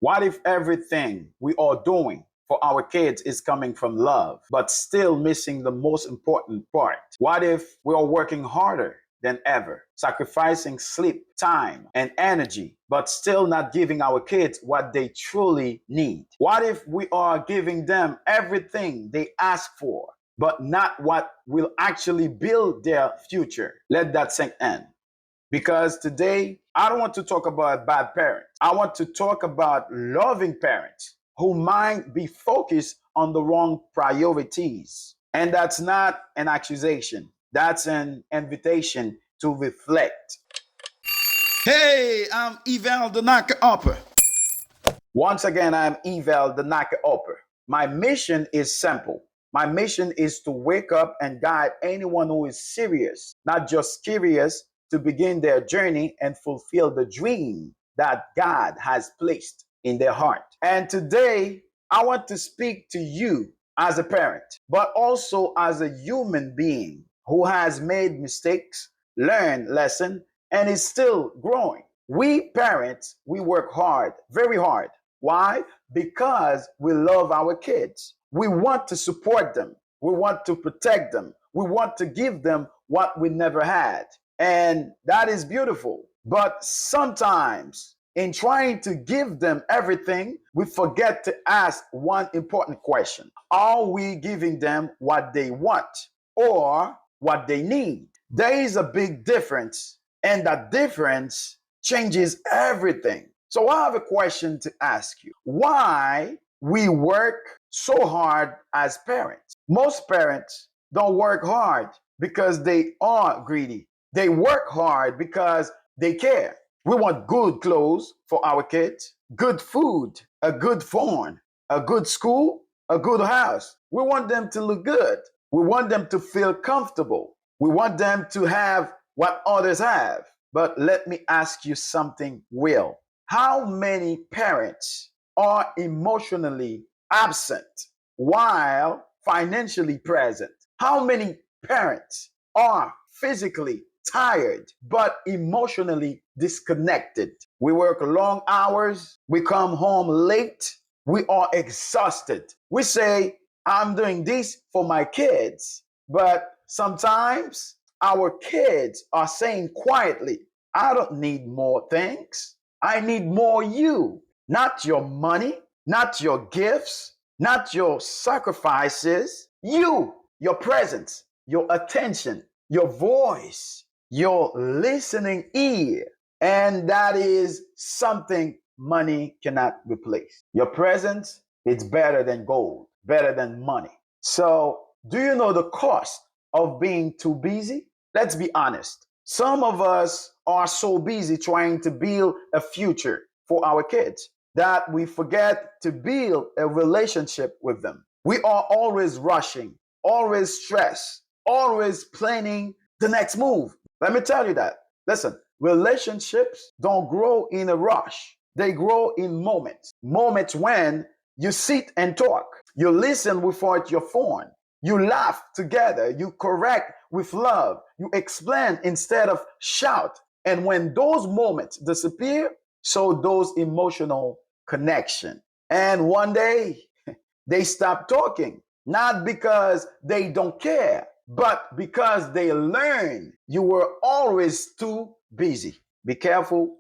What if everything we are doing for our kids is coming from love, but still missing the most important part? What if we are working harder than ever, sacrificing sleep, time, and energy, but still not giving our kids what they truly need? What if we are giving them everything they ask for, but not what will actually build their future? Let that sink in. Because today, I don't want to talk about bad parents. I want to talk about loving parents who might be focused on the wrong priorities. And that's not an accusation, that's an invitation to reflect. Hey, I'm Eval the Knocker Upper. Once again, I'm Eval the Knocker Upper. My mission is simple. My mission is to wake up and guide anyone who is serious, not just curious, to begin their journey and fulfill the dream that God has placed in their heart. And today, I want to speak to you as a parent, but also as a human being who has made mistakes, learned lessons, and is still growing. We parents, we work hard, very hard. Why? Because we love our kids. We want to support them. We want to protect them. We want to give them what we never had. And that is beautiful. But sometimes, in trying to give them everything, we forget to ask one important question. Are we giving them what they want or what they need? There is a big difference, and that difference changes everything. So I have a question to ask you. Why we work so hard as parents? Most parents don't work hard because they are greedy. They work hard because they care. We want good clothes for our kids, good food, a good phone, a good school, a good house. We want them to look good. We want them to feel comfortable. We want them to have what others have. But let me ask you something, Will. How many parents are emotionally absent while financially present? How many parents are physically tired but emotionally disconnected? We work long hours, we come home late, we are exhausted. We say, I'm doing this for my kids, but sometimes our kids are saying quietly, I don't need more things. I need more you, not your money, not your gifts, not your sacrifices. You, your presence, your attention, your voice, your listening ear. And that is something money cannot replace. Your presence, it's better than gold, better than money. So, do you know the cost of being too busy? Let's be honest. Some of us are so busy trying to build a future for our kids that we forget to build a relationship with them. We are always rushing, always stressed, always planning the next move. Let me tell you that. Listen, relationships don't grow in a rush. They grow in moments. Moments when you sit and talk, you listen without your phone, you laugh together, you correct with love, you explain instead of shout. And when those moments disappear, so those emotional connection. And one day they stop talking, not because they don't care, but because they learn you were always too busy. Be careful,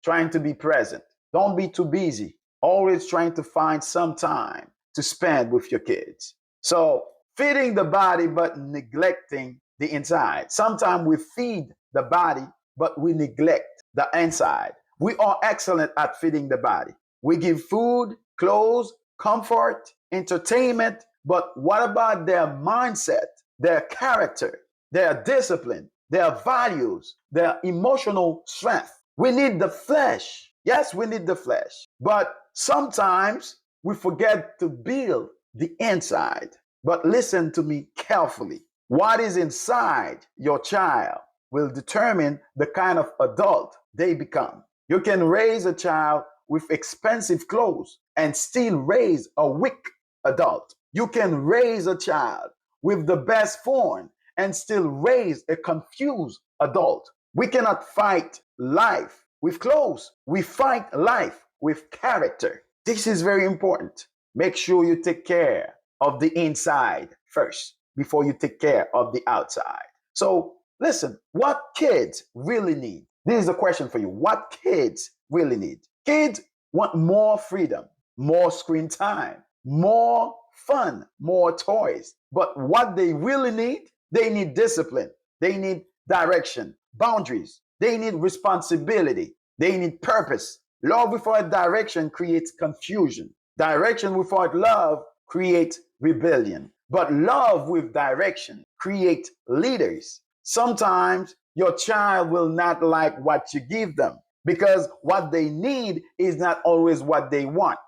trying to be present. Don't be too busy, always trying to find some time to spend with your kids. So, feeding the body but neglecting the inside. Sometimes we feed the body but we neglect the inside. We are excellent at feeding the body. We give food, clothes, comfort, entertainment, but what about their mindset, their character, their discipline, their values, their emotional strength? We need the flesh. Yes, we need the flesh. But sometimes we forget to build the inside. But listen to me carefully. What is inside your child will determine the kind of adult they become. You can raise a child with expensive clothes and still raise a weak adult. You can raise a child with the best phone and still raise a confused adult. We cannot fight life with clothes. We fight life with character. This is very important. Make sure you take care of the inside first before you take care of the outside. So listen, what kids really need? This is the question for you. What kids really need? Kids want more freedom, more screen time, more fun, more toys. But what they really need, they need discipline. They need direction, boundaries. They need responsibility. They need purpose. Love without direction creates confusion. Direction without love creates rebellion. But love with direction creates leaders. Sometimes your child will not like what you give them because what they need is not always what they want.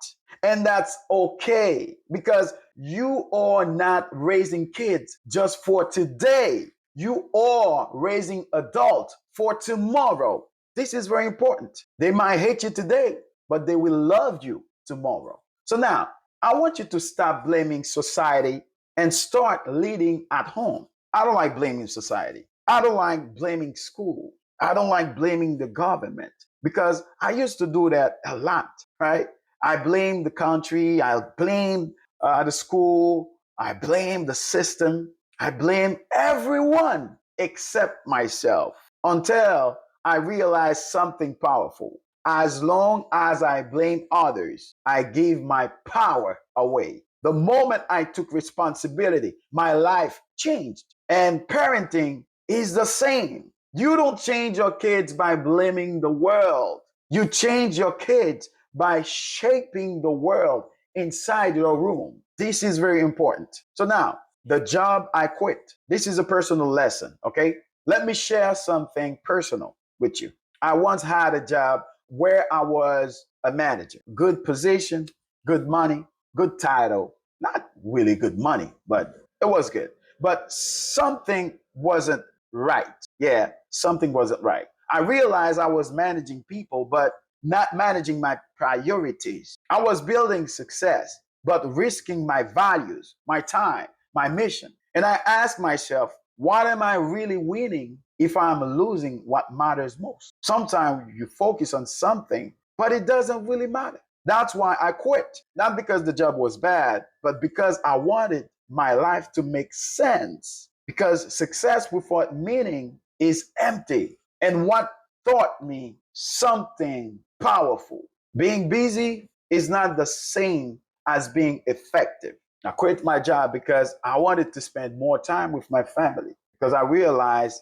And that's okay because you are not raising kids just for today. You are raising adults for tomorrow. This is very important. They might hate you today, but they will love you tomorrow. So now, I want you to stop blaming society and start leading at home. I don't like blaming society. I don't like blaming school. I don't like blaming the government because I used to do that a lot, right? I blame the country. I blame the school. I blame the system. I blame everyone except myself until I realized something powerful. As long as I blame others, I give my power away. The moment I took responsibility, my life changed. And parenting is the same. You don't change your kids by blaming the world. You change your kids by shaping the world inside your room. This is very important. So now, the job I quit. This is a personal lesson, okay? Let me share something personal with you. I once had a job where I was a manager. Good position, good money, good title. Not really good money, but it was good. But something wasn't right. Yeah, something wasn't right. I realized I was managing people, but not managing my priorities. I was building success, but risking my values, my time, my mission. And I asked myself, what am I really winning if I'm losing what matters most? Sometimes you focus on something, but it doesn't really matter. That's why I quit. Not because the job was bad, but because I wanted my life to make sense. Because success without meaning is empty. And what taught me something powerful? Being busy is not the same as being effective. I quit my job because I wanted to spend more time with my family. Because I realized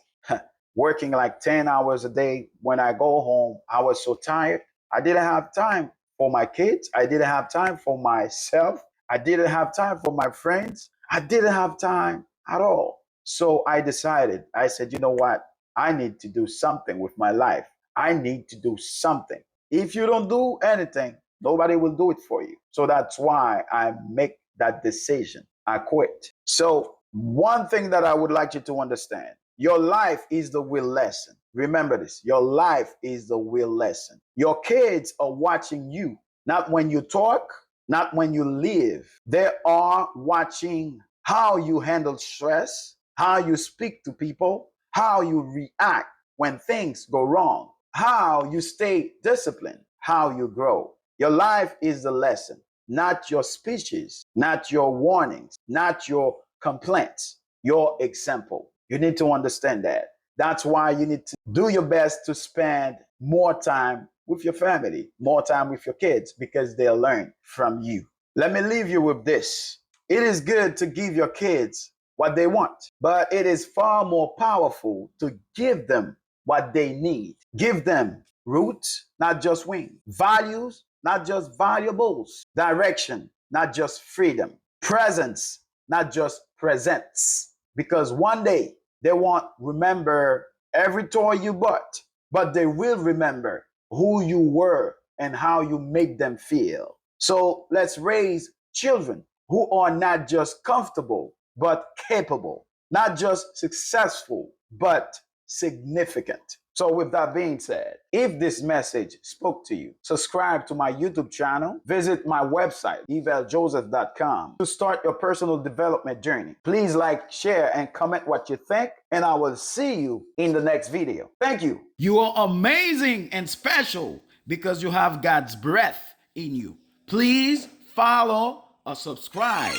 working like 10 hours a day, when I go home, I was so tired. I didn't have time for my kids. I didn't have time for myself. I didn't have time for my friends. I didn't have time at all. So I decided, I said, you know what? I need to do something with my life. I need to do something. If you don't do anything, nobody will do it for you. So that's why I make that decision. I quit. So one thing that I would like you to understand, your life is the will lesson. Remember this. Your life is the will lesson. Your kids are watching you, not when you talk, not when you live. They are watching how you handle stress, how you speak to people, how you react when things go wrong, how you stay disciplined, how you grow. Your life is the lesson, not your speeches, not your warnings, not your complaints, your example. You need to understand that. That's why you need to do your best to spend more time with your family, more time with your kids, because they'll learn from you. Let me leave you with this. It is good to give your kids what they want, but it is far more powerful to give them what they need. Give them roots, not just wings, values, not just valuables, direction, not just freedom, presence, not just presents. Because one day they won't remember every toy you bought, but they will remember who you were and how you made them feel. So let's raise children who are not just comfortable, but capable, not just successful, but significant. So with that being said, if this message spoke to you, subscribe to my YouTube channel, visit my website, evaljoseph.com, to start your personal development journey. Please like, share, and comment what you think, and I will see you in the next video. Thank you. You are amazing and special. because you have God's breath in you. Please follow or subscribe